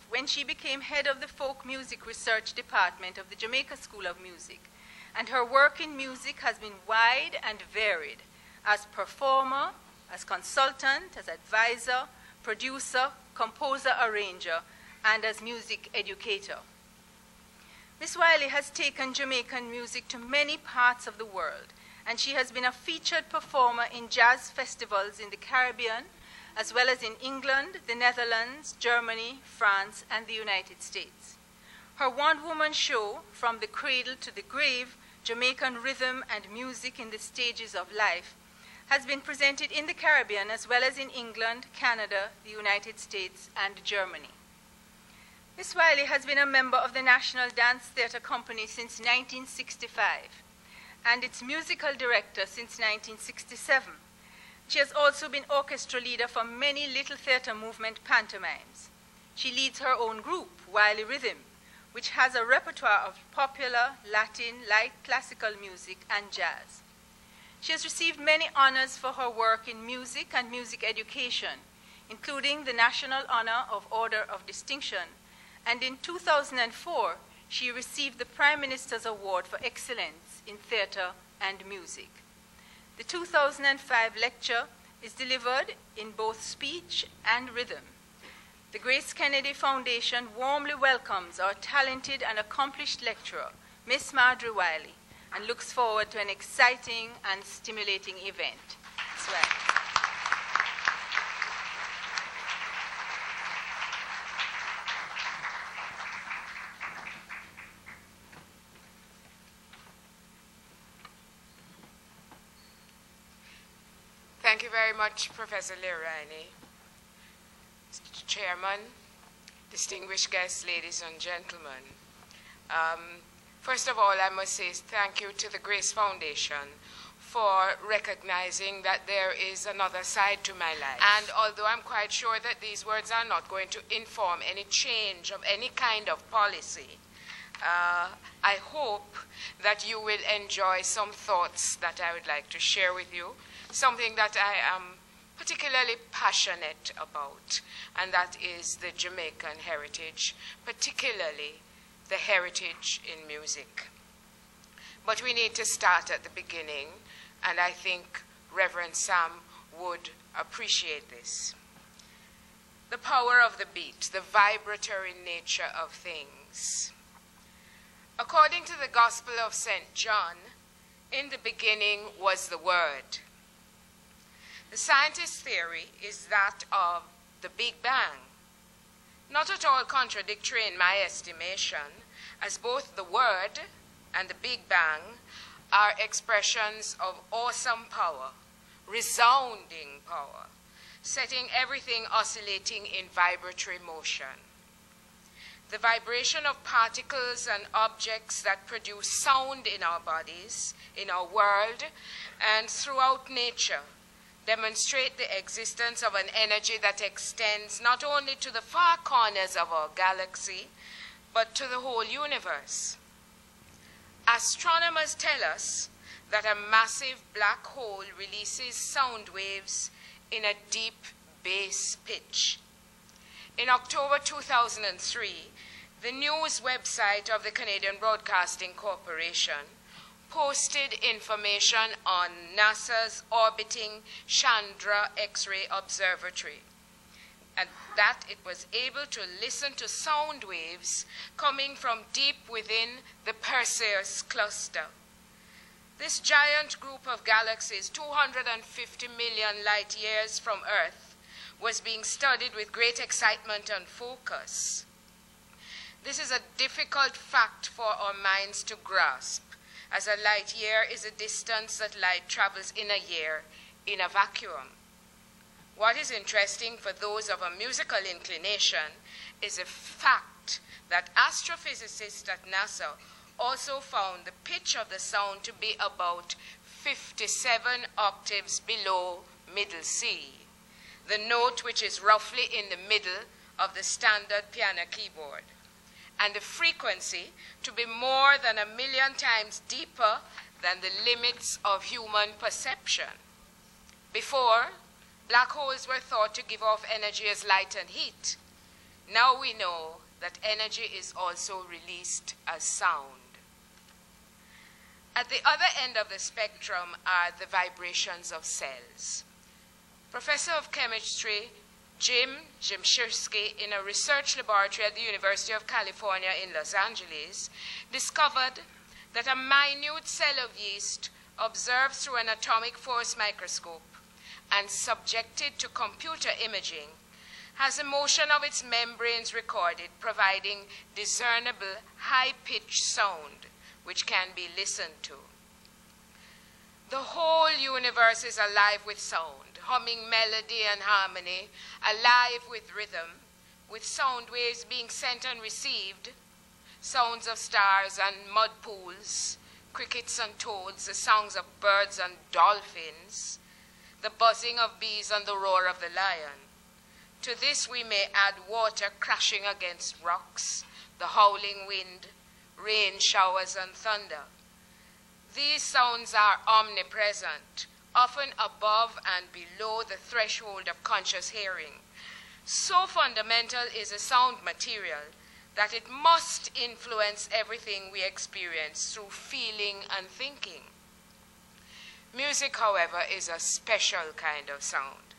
when she became head of the Folk Music Research Department of the Jamaica School of Music, and her work in music has been wide and varied as performer, as consultant, as advisor, producer, composer, arranger, and as music educator. Ms. Whylie has taken Jamaican music to many parts of the world, and she has been a featured performer in jazz festivals in the Caribbean, as well as in England, the Netherlands, Germany, France, and the United States. Her one-woman show, From the Cradle to the Grave, Jamaican Rhythm and Music in the Stages of Life, has been presented in the Caribbean as well as in England, Canada, the United States, and Germany. Ms. Whylie has been a member of the National Dance Theatre Company since 1965 and its musical director since 1967. She has also been orchestra leader for many Little Theatre Movement pantomimes. She leads her own group, Whylie Rhythm, which has a repertoire of popular, Latin, light classical music, and jazz. She has received many honors for her work in music and music education, including the National Honor of Order of Distinction, and in 2004, she received the Prime Minister's Award for Excellence in Theatre and Music. The 2005 lecture is delivered in both speech and rhythm. The GraceKennedy Foundation warmly welcomes our talented and accomplished lecturer, Miss Marjorie Whylie, and looks forward to an exciting and stimulating event. Thank you very much, Professor Whylie. Mr. Chairman, distinguished guests, ladies and gentlemen. First of all, I must say thank you to the Grace Foundation for recognizing that there is another side to my life. And although I'm quite sure that these words are not going to inform any change of any kind of policy, I hope that you will enjoy some thoughts that I would like to share with you, something that I am particularly passionate about, and that is the Jamaican heritage, particularly the heritage in music. But we need to start at the beginning, and I think Reverend Sam would appreciate this. The power of the beat, the vibratory nature of things. According to the Gospel of St. John, in the beginning was the Word. The scientist's theory is that of the Big Bang, not at all contradictory in my estimation, as both the Word and the Big Bang are expressions of awesome power, resounding power, setting everything oscillating in vibratory motion. The vibration of particles and objects that produce sound in our bodies, in our world, and throughout nature demonstrate the existence of an energy that extends not only to the far corners of our galaxy, but to the whole universe. Astronomers tell us that a massive black hole releases sound waves in a deep bass pitch. In October 2003, the news website of the Canadian Broadcasting Corporation posted information on NASA's orbiting Chandra X-ray Observatory, and that it was able to listen to sound waves coming from deep within the Perseus cluster. This giant group of galaxies, 250 million light years from Earth, was being studied with great excitement and focus. This is a difficult fact for our minds to grasp, as a light year is a distance that light travels in a year in a vacuum. What is interesting for those of a musical inclination is the fact that astrophysicists at NASA also found the pitch of the sound to be about 57 octaves below middle C, the note which is roughly in the middle of the standard piano keyboard, and the frequency to be more than 1 million times deeper than the limits of human perception. Before, black holes were thought to give off energy as light and heat. Now we know that energy is also released as sound. At the other end of the spectrum are the vibrations of cells. Professor of chemistry Jim Jimshirsky, in a research laboratory at the University of California in Los Angeles, discovered that a minute cell of yeast observed through an atomic force microscope and subjected to computer imaging has the motion of its membranes recorded, providing discernible high-pitched sound which can be listened to. The whole universe is alive with sound, humming melody and harmony, alive with rhythm, with sound waves being sent and received, sounds of stars and mud pools, crickets and toads, the songs of birds and dolphins, the buzzing of bees and the roar of the lion. To this we may add water crashing against rocks, the howling wind, rain showers and thunder. These sounds are omnipresent, often above and below the threshold of conscious hearing. So fundamental is a sound material that it must influence everything we experience through feeling and thinking. Music, however, is a special kind of sound.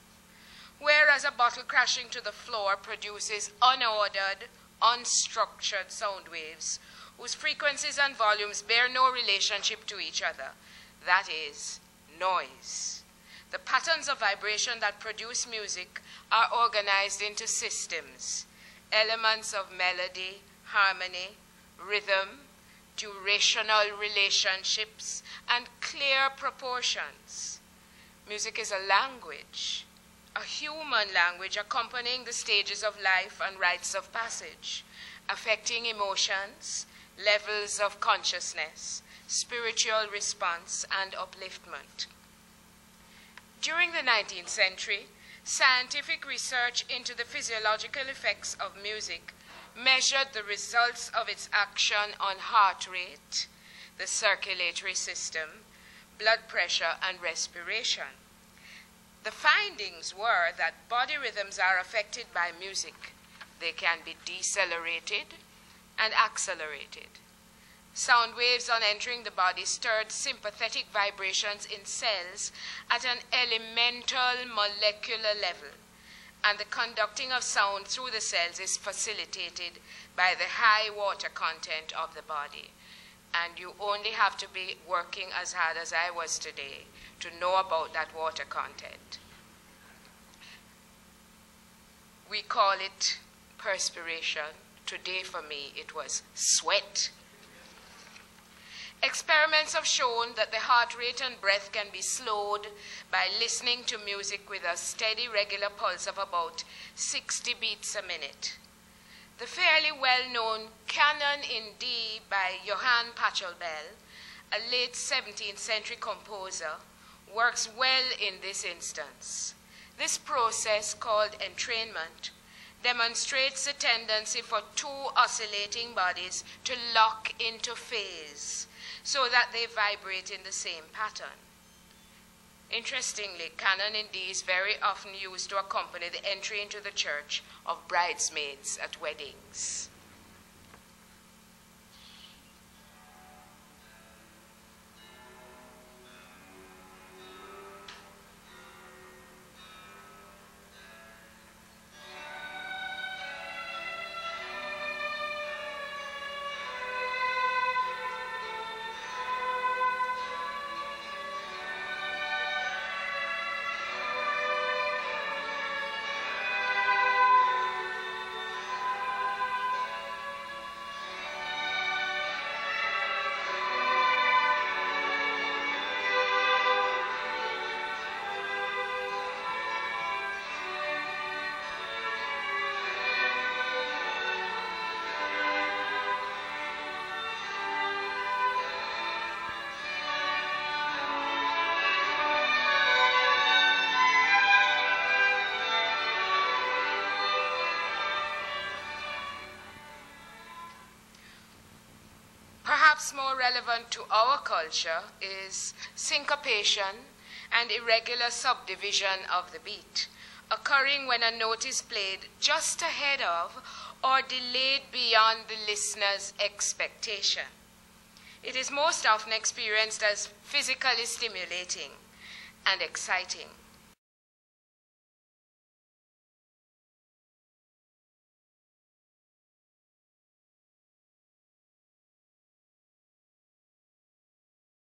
Whereas a bottle crashing to the floor produces unordered, unstructured sound waves whose frequencies and volumes bear no relationship to each other, that is, noise. The patterns of vibration that produce music are organized into systems, elements of melody, harmony, rhythm, durational relationships, and clear proportions. Music is a language, a human language accompanying the stages of life and rites of passage, affecting emotions, levels of consciousness, spiritual response, and upliftment. During the 19th century, scientific research into the physiological effects of music measured the results of its action on heart rate, the circulatory system, blood pressure, and respiration. The findings were that body rhythms are affected by music. They can be decelerated and accelerated. Sound waves on entering the body stirred sympathetic vibrations in cells at an elemental molecular level, and the conducting of sound through the cells is facilitated by the high water content of the body. And you only have to be working as hard as I was today to know about that water content. We call it perspiration. Today for me it was sweat. Experiments have shown that the heart rate and breath can be slowed by listening to music with a steady regular pulse of about 60 beats a minute. The fairly well-known Canon in D by Johann Pachelbel, a late 17th century composer, works well in this instance. This process, called entrainment, demonstrates the tendency for two oscillating bodies to lock into phase so that they vibrate in the same pattern. Interestingly, canon in D is very often used to accompany the entry into the church of bridesmaids at weddings. More relevant to our culture is syncopation and irregular subdivision of the beat, occurring when a note is played just ahead of or delayed beyond the listener's expectation. It is most often experienced as physically stimulating and exciting.